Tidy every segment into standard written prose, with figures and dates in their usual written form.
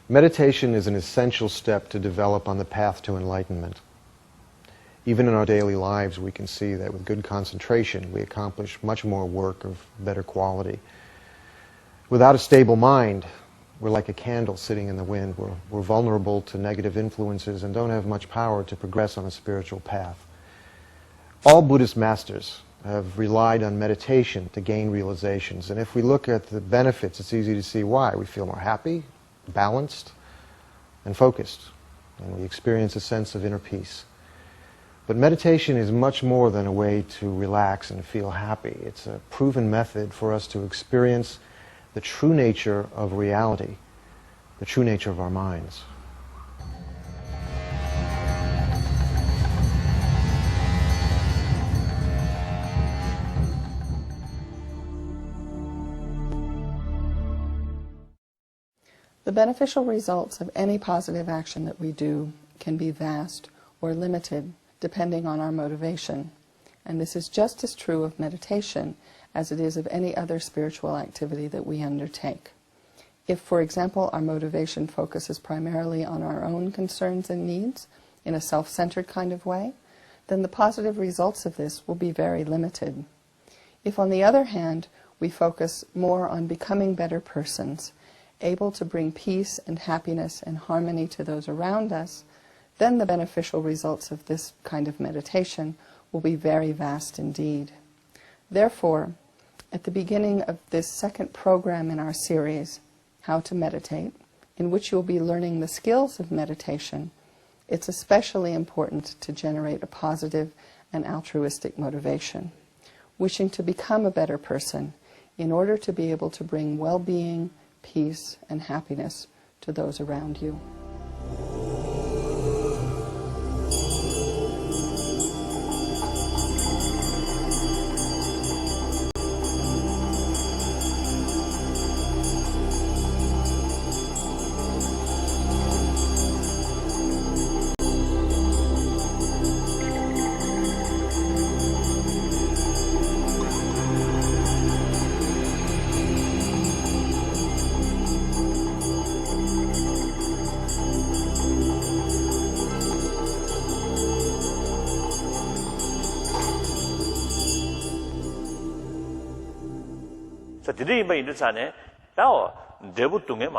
Meditation is an essential step to develop on the path to enlightenment. Even in our daily lives, we can see that with good concentration, we accomplish much more work of better quality. Without a stable mind, we're like a candle sitting in the wind. We're vulnerable to negative influences and don't have much power to progress on a spiritual path. All Buddhist masters have relied on meditation to gain realizations. And if we look at the benefits, it's easy to see why. We feel more happy, balanced, and focused. And we experience a sense of inner peace. But meditation is much more than a way to relax and feel happy. It's a proven method for us to experience the true nature of reality, the true nature of our minds. The beneficial results of any positive action that we do can be vast or limited depending on our motivation. And this is just as true of meditation as it is of any other spiritual activity that we undertake. If, for example, our motivation focuses primarily on our own concerns and needs in a self-centered kind of way, then the positive results of this will be very limited. If, on the other hand, we focus more on becoming better persons, able to bring peace and happiness and harmony to those around us, then the beneficial results of this kind of meditation will be very vast indeed. Therefore, at the beginning of this second program in our series, How to Meditate, in which you'll be learning the skills of meditation, it's especially important to generate a positive and altruistic motivation, wishing to become a better person in order to be able to bring well-being, peace, and happiness to those around you.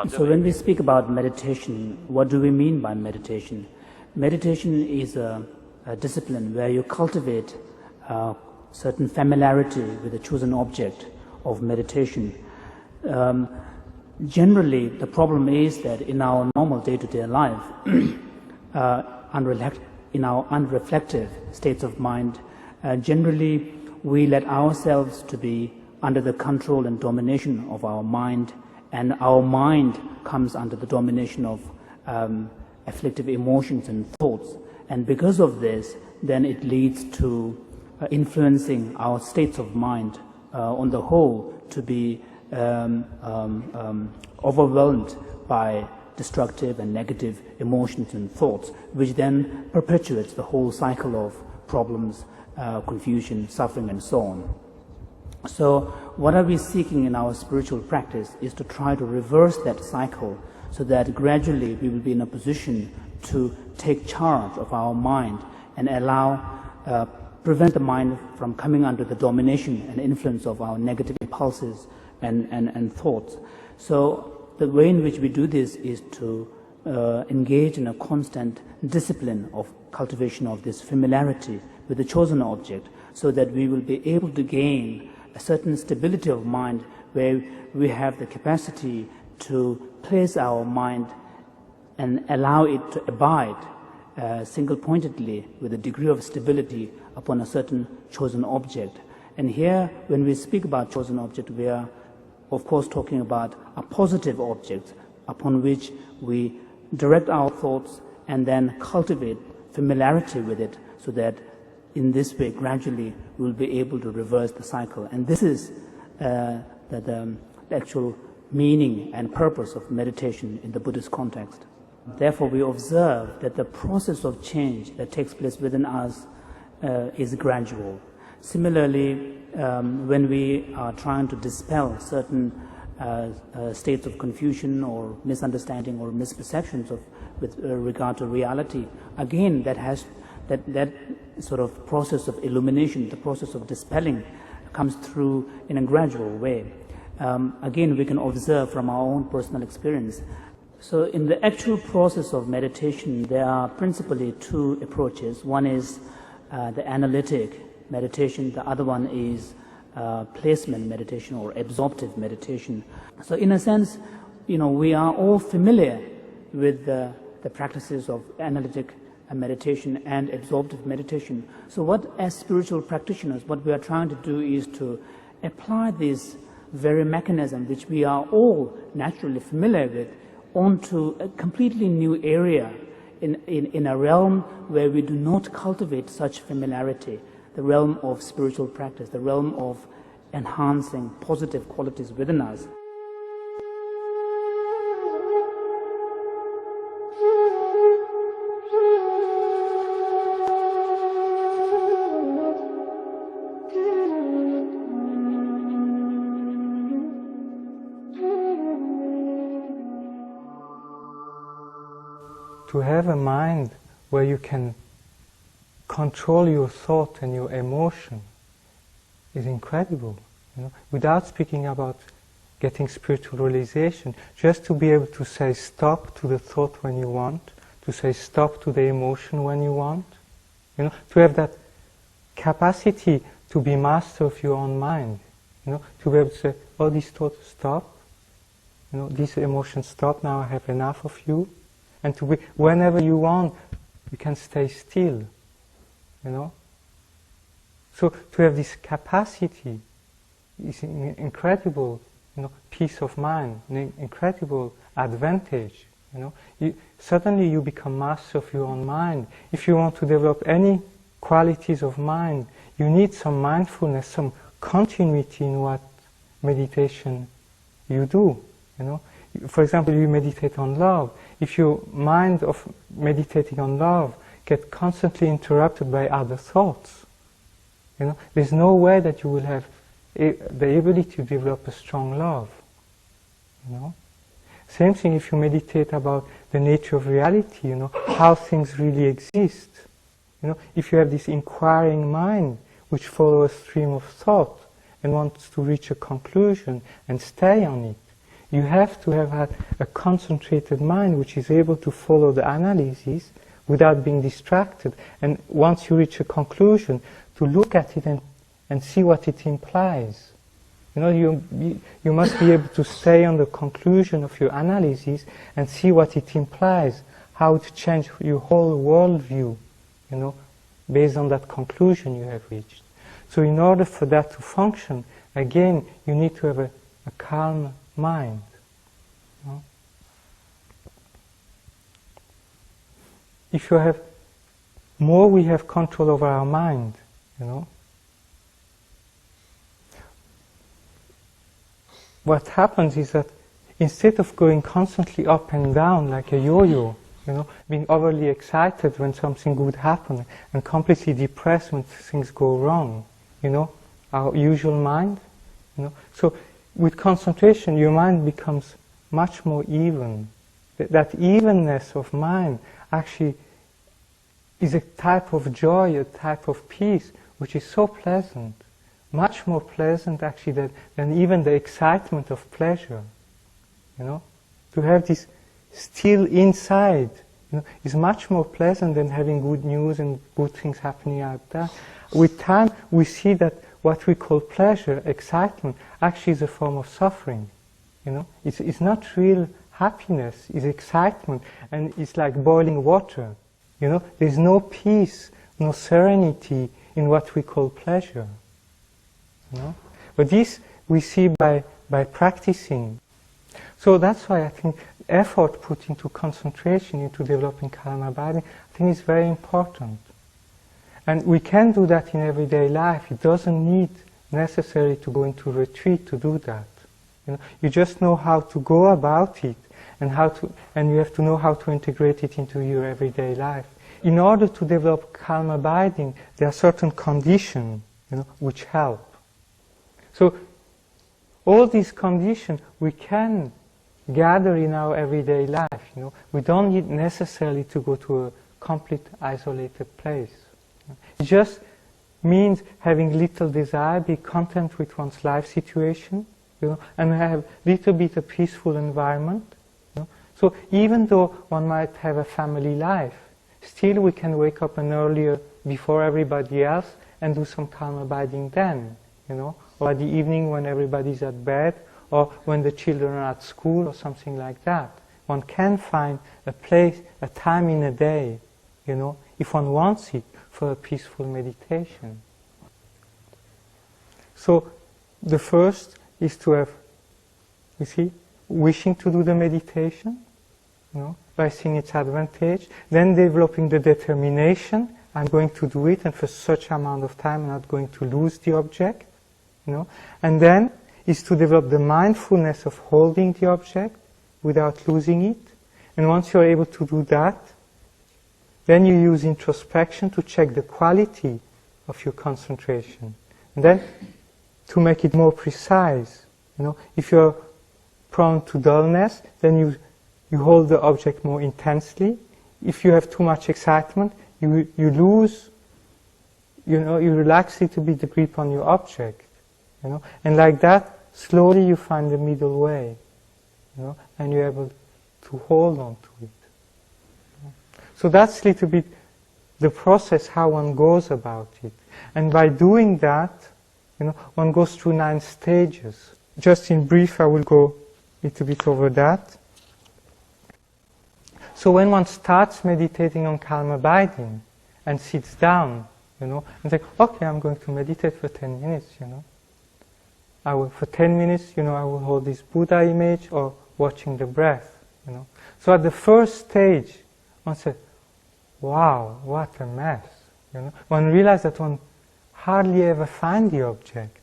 So when we speak about meditation, what do we mean by meditation? Meditation is a discipline where you cultivate certain familiarity with the chosen object of meditation. Generally, the problem is that in our normal day-to-day life, in our unreflective states of mind, generally we let ourselves to be under the control and domination of our mind, and our mind comes under the domination of afflictive emotions and thoughts. And because of this, then it leads to influencing our states of mind on the whole to be overwhelmed by destructive and negative emotions and thoughts, which then perpetuates the whole cycle of problems, confusion, suffering, and so on. So what are we seeking in our spiritual practice is to try to reverse that cycle so that gradually we will be in a position to take charge of our mind and prevent the mind from coming under the domination and influence of our negative impulses and thoughts. So the way in which we do this is to engage in a constant discipline of cultivation of this familiarity with the chosen object, so that we will be able to gain a certain stability of mind where we have the capacity to place our mind and allow it to abide single-pointedly with a degree of stability upon a certain chosen object. And here, when we speak about chosen object, we are of course talking about a positive object upon which we direct our thoughts and then cultivate familiarity with it, so that in this way gradually we'll be able to reverse the cycle. And this is the actual meaning and purpose of meditation in the Buddhist context. Therefore, we observe that the process of change that takes place within us is gradual. Similarly, when we are trying to dispel certain states of confusion or misunderstanding or misperceptions with regard to reality. Again, that sort of process of illumination, the process of dispelling, comes through in a gradual way. Again, we can observe from our own personal experience. So in the actual process of meditation, there are principally two approaches. One is the analytic meditation, the other one is placement meditation or absorptive meditation. So in a sense, we are all familiar with the practices of analytic meditation and absorptive meditation. So what, as spiritual practitioners, what we are trying to do is to apply this very mechanism which we are all naturally familiar with onto a completely new area in a realm where we do not cultivate such familiarity, the realm of spiritual practice, the realm of enhancing positive qualities within us. To have a mind where you can control your thought and your emotion is incredible. Without speaking about getting spiritual realization, just to be able to say stop to the thought when you want, to say stop to the emotion when you want, to have that capacity to be master of your own mind, to be able to say, oh, these thoughts stop, these emotions stop, now I have enough of you. And to be, whenever you want, you can stay still, So to have this capacity is an incredible, peace of mind, an incredible advantage, Suddenly you become master of your own mind. If you want to develop any qualities of mind, you need some mindfulness, some continuity in what meditation you do, For example, you meditate on love. If your mind of meditating on love gets constantly interrupted by other thoughts, there's no way that you will have the ability to develop a strong love. Same thing if you meditate about the nature of reality, how things really exist. If you have this inquiring mind which follows a stream of thought and wants to reach a conclusion and stay on it, you have to have had a concentrated mind which is able to follow the analysis without being distracted. And once you reach a conclusion, to look at it and see what it implies. You must be able to stay on the conclusion of your analysis and see what it implies, how it changes your whole worldview, based on that conclusion you have reached. So in order for that to function, again, you need to have a calm mind. If you have more, we have control over our mind. What happens is that instead of going constantly up and down like a yo-yo, being overly excited when something good happens and completely depressed when things go wrong, our usual mind, So with concentration, your mind becomes much more even. That evenness of mind actually is a type of joy, a type of peace, which is so pleasant, much more pleasant actually than even the excitement of pleasure. To have this still inside, is much more pleasant than having good news and good things happening out there. With time, we see that what we call pleasure, excitement, actually is a form of suffering. It's not real happiness, it's excitement, and it's like boiling water. There's no peace, no serenity in what we call pleasure. But this we see by practicing. So that's why I think effort put into concentration, into developing calm abiding, I think is very important. And we can do that in everyday life. It doesn't need necessarily to go into retreat to do that. You just know how to go about it, and you have to know how to integrate it into your everyday life. In order to develop calm abiding, there are certain conditions, which help. So, all these conditions we can gather in our everyday life. We don't need necessarily to go to a complete isolated place. It just means having little desire, be content with one's life situation, and have a little bit of peaceful environment. So even though one might have a family life, still we can wake up an earlier before everybody else and do some calm abiding then, or at the evening when everybody's at bed, or when the children are at school, or something like that. One can find a place, a time in a day, if one wants it, for a peaceful meditation. So the first is to have, wishing to do the meditation, by seeing its advantage, then developing the determination, I'm going to do it, and for such amount of time I'm not going to lose the object, and then is to develop the mindfulness of holding the object without losing it, and once you're able to do that, then you use introspection to check the quality of your concentration, and then to make it more precise. If you're prone to dullness, then you hold the object more intensely. If you have too much excitement, you lose, you relax a little bit the grip on your object, and like that, slowly you find the middle way, and you're able to hold on to it. So that's a little bit the process, how one goes about it. And by doing that, one goes through 9 stages. Just in brief, I will go a little bit over that. So when one starts meditating on calm abiding and sits down, and say, okay, I'm going to meditate for 10 minutes, for 10 minutes, I will hold this Buddha image or watching the breath, So at the first stage, one said, wow, what a mess, One realized that one hardly ever find the object,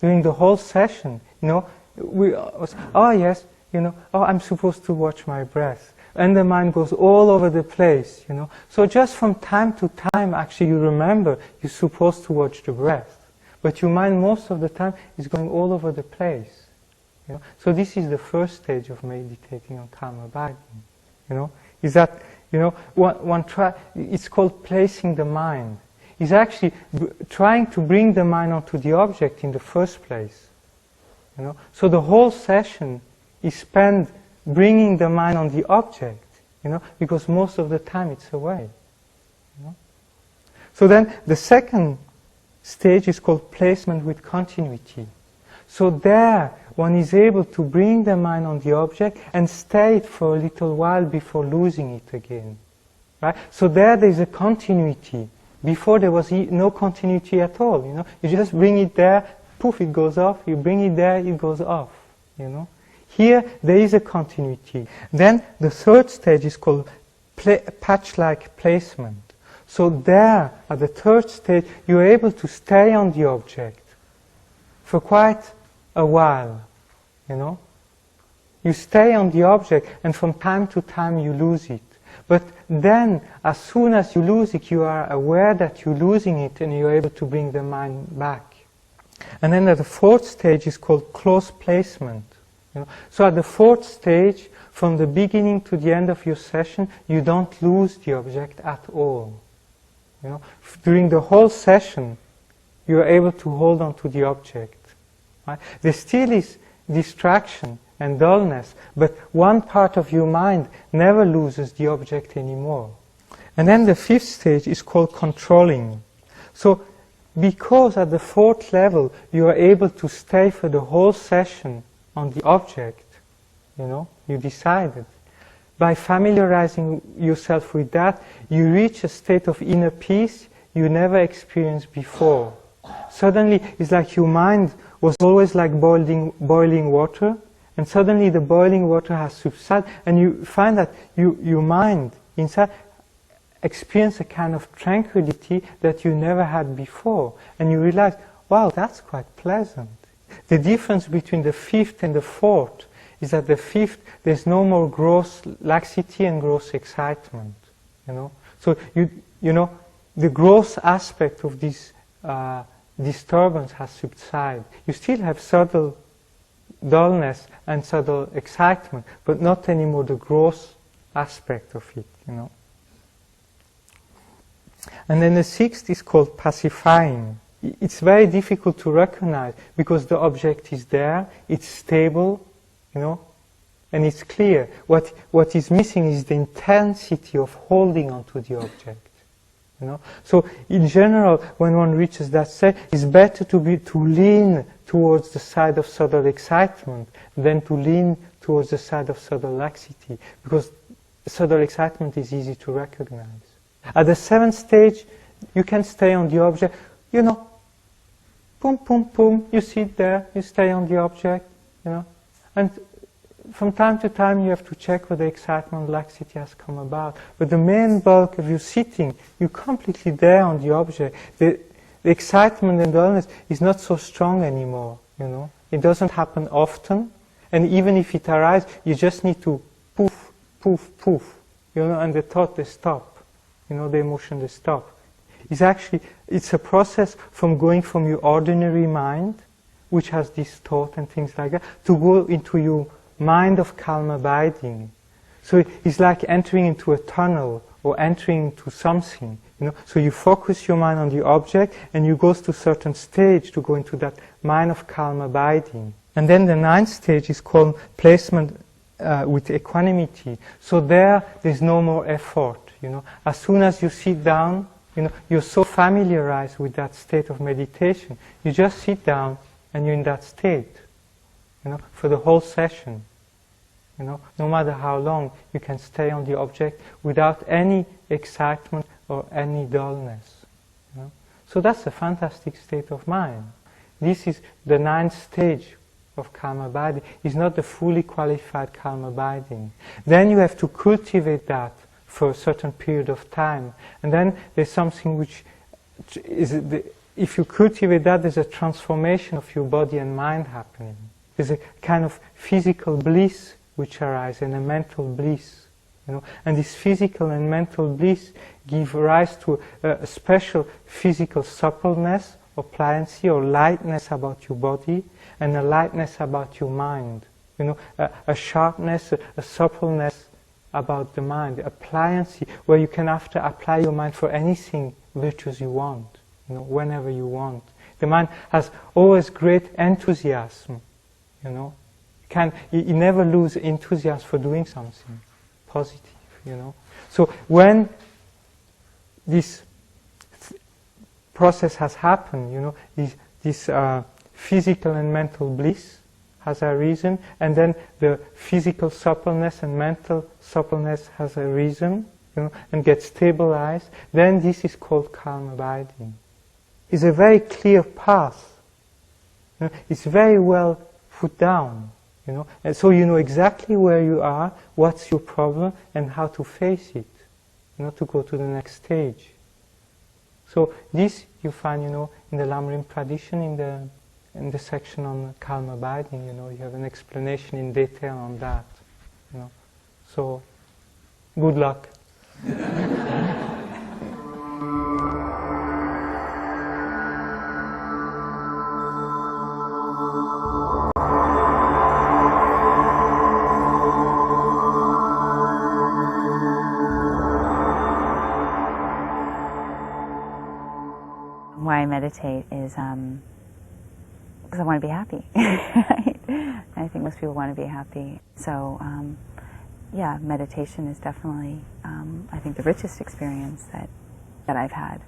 During the whole session, we was, oh yes, oh, I'm supposed to watch my breath. And the mind goes all over the place, So just from time to time, actually, you remember you're supposed to watch the breath. But your mind, most of the time, is going all over the place. So this is the first stage of meditating on calm abiding. Is that, one try, it's called placing the mind. It's actually trying to bring the mind onto the object in the first place. So the whole session is spent bringing the mind on the object, because most of the time it's away. So then the second stage is called placement with continuity. So there one is able to bring the mind on the object and stay it for a little while before losing it again. Right? So there is a continuity. Before there was no continuity at all. You just bring it there, poof, it goes off. You bring it there, it goes off. Here there is a continuity. Then the third stage is called patch-like placement. So there, at the third stage, you are able to stay on the object for quite a while. You stay on the object, and from time to time you lose it. But then, as soon as you lose it, you are aware that you're losing it, and you're able to bring the mind back. And then at the fourth stage is called close placement. So at the fourth stage, from the beginning to the end of your session, you don't lose the object at all. During the whole session, you are able to hold on to the object. Right? There still is distraction and dullness, but one part of your mind never loses the object anymore. And then the fifth stage is called controlling. So because at the fourth level you are able to stay for the whole session on the object, you decided. By familiarizing yourself with that, you reach a state of inner peace you never experienced before. Suddenly, it's like your mind was always like boiling water, and suddenly the boiling water has subsided, and you find that your mind inside experience a kind of tranquility that you never had before, and you realize, wow, that's quite pleasant. The difference between the fifth and the fourth is that the fifth, there's no more gross laxity and gross excitement. So the gross aspect of this disturbance has subsided. You still have subtle dullness and subtle excitement, but not anymore the gross aspect of it, you know. And then the sixth is called pacifying. It's very difficult to recognize because the object is there, it's stable, you know, and it's clear. What is missing is the intensity of holding onto the object. You know? So in general, when one reaches that state, it's better to lean towards the side of subtle excitement than to lean towards the side of subtle laxity, because subtle excitement is easy to recognize. At the seventh stage, you can stay on the object, you know, boom, boom, boom, you sit there, you stay on the object, you know, and from time to time you have to check whether excitement, laxity has come about. But the main bulk of you sitting, you're completely there on the object. The excitement and dullness is not so strong anymore, you know. It doesn't happen often, and even if it arises, you just need to poof, poof, poof, you know, and the thought, they stop. You know, the emotion, they stop. It's a process from going from your ordinary mind, which has this thought and things like that, to go into your mind of calm abiding. So it's like entering into a tunnel or entering into something, you know. So you focus your mind on the object and you go to a certain stage to go into that mind of calm abiding. And then the ninth stage is called placement with equanimity. So there's no more effort, you know. As soon as you sit down, you know, you're so familiarized with that state of meditation. You just sit down and you're in that state, you know, for the whole session. You know, no matter how long, you can stay on the object without any excitement or any dullness. You know? So that's a fantastic state of mind. This is the ninth stage of calm abiding. It's not the fully qualified calm abiding. Then you have to cultivate that for a certain period of time. And then there's something which is, if you cultivate that, there's a transformation of your body and mind happening. There's a kind of physical bliss which arises, and a mental bliss, you know. And this physical and mental bliss give rise to a special physical suppleness or pliancy or lightness about your body, and a lightness about your mind. You know, a sharpness, a suppleness about the mind, a pliancy where you can after apply your mind for anything virtuous you want, you know, whenever you want. The mind has always great enthusiasm, you know. You never lose enthusiasm for doing something positive, you know. So when this process has happened, you know, this physical and mental bliss has arisen, and then the physical suppleness and mental suppleness has arisen, you know, and gets stabilized, then this is called calm abiding. It's a very clear path. You know, it's very well put down. You know, and so you know exactly where you are, what's your problem, and how to face it, you know, to go to the next stage. So this you find, you know, in the Lamrim tradition, in the section on calm abiding. You know, you have an explanation in detail on that. You know, so good luck. Why I meditate is because I want to be happy. Right? I think most people want to be happy. So, yeah, meditation is definitely, I think, the richest experience that I've had.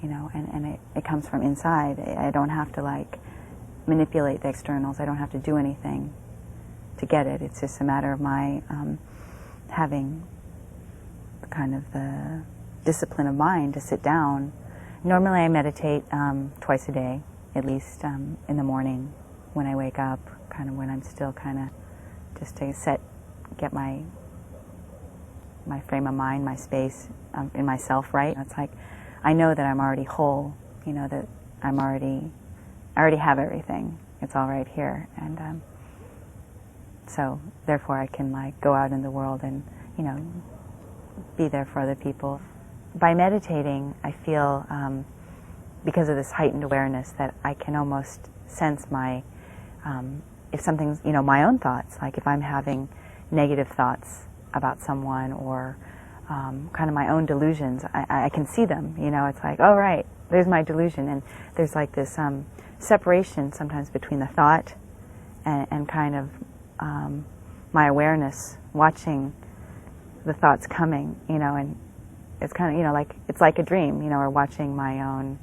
You know, and it comes from inside. I don't have to like manipulate the externals. I don't have to do anything to get it. It's just a matter of my having kind of the discipline of mind to sit down. Normally I meditate twice a day, at least in the morning when I wake up, kind of when I'm still kind of just to get my frame of mind, my space in myself right. It's like I know that I'm already whole, you know, that I already have everything. It's all right here, and so therefore I can like go out in the world and, you know, be there for other people. By meditating, I feel, because of this heightened awareness, that I can almost sense my if something's, my own thoughts, like if I'm having negative thoughts about someone or kind of my own delusions, I can see them, it's like, oh right, there's my delusion, and there's like this separation sometimes between the thought and kind of my awareness, watching the thoughts coming, and it's kind of, like, it's like a dream, or watching my own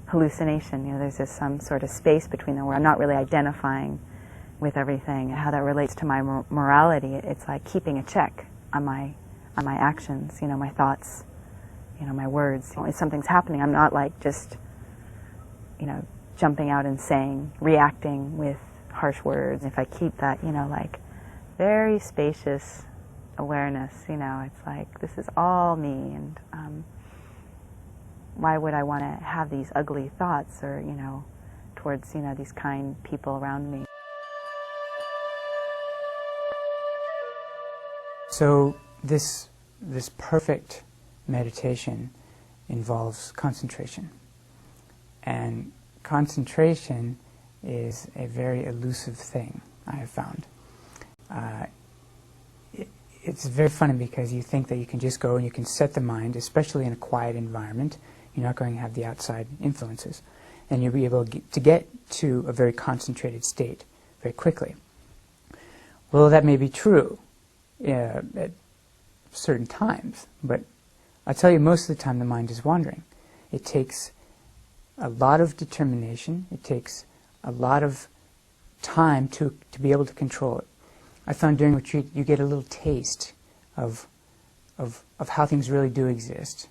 hallucination, there's this some sort of space between them where I'm not really identifying with everything. How that relates to my morality, it's like keeping a check on my actions, my thoughts, my words. If something's happening, I'm not like just, jumping out and saying, reacting with harsh words. If I keep that, like very spacious awareness, it's like, this is all me, and why would I want to have these ugly thoughts or, towards, these kind people around me. So this perfect meditation involves concentration. And concentration is a very elusive thing, I have found. It's very funny because you think that you can just go and you can set the mind, especially in a quiet environment. You're not going to have the outside influences. And you'll be able to get to a very concentrated state very quickly. Well, that may be true at certain times, but I'll tell you, most of the time the mind is wandering. It takes a lot of determination. It takes a lot of time to be able to control it. I found during retreat you get a little taste of how things really do exist.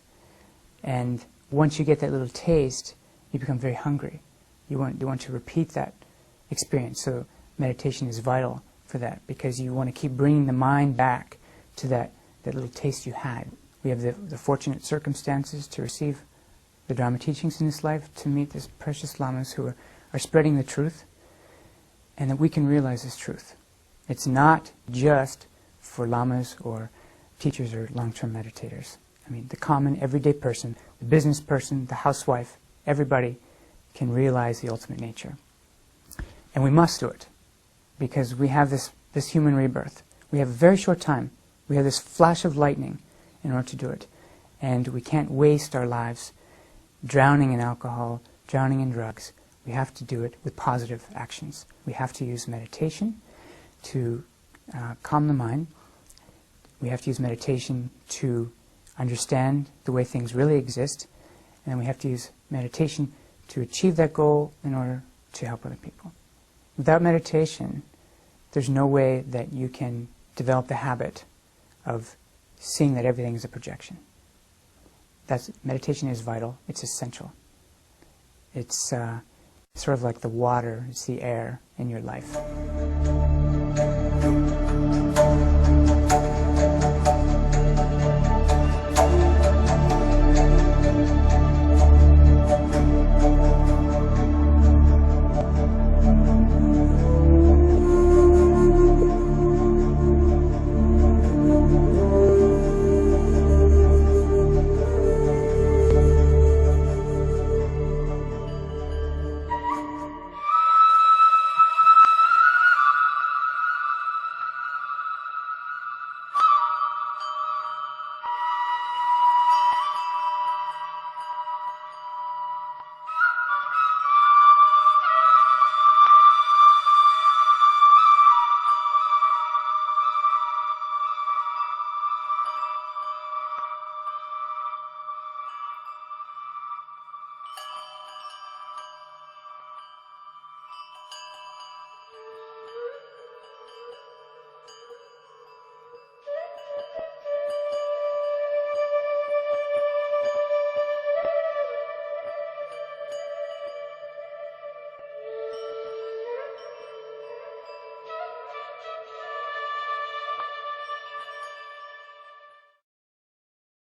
And once you get that little taste, you become very hungry. You want to repeat that experience. So meditation is vital for that, because you want to keep bringing the mind back to that little taste you had. We have the fortunate circumstances to receive the Dharma teachings in this life, to meet these precious lamas who are spreading the truth, and that we can realize this truth. It's not just for lamas or teachers or long-term meditators. I mean, the common, everyday person, the business person, the housewife, everybody can realize the ultimate nature. And we must do it, because we have this human rebirth. We have a very short time. We have this flash of lightning in order to do it. And we can't waste our lives drowning in alcohol, drowning in drugs. We have to do it with positive actions. We have to use meditation to calm the mind. We have to use meditation to understand the way things really exist. And then we have to use meditation to achieve that goal in order to help other people. Without meditation, there's no way that you can develop the habit of seeing that everything is a projection. Meditation is vital. It's essential. It's sort of like the water, it's the air in your life.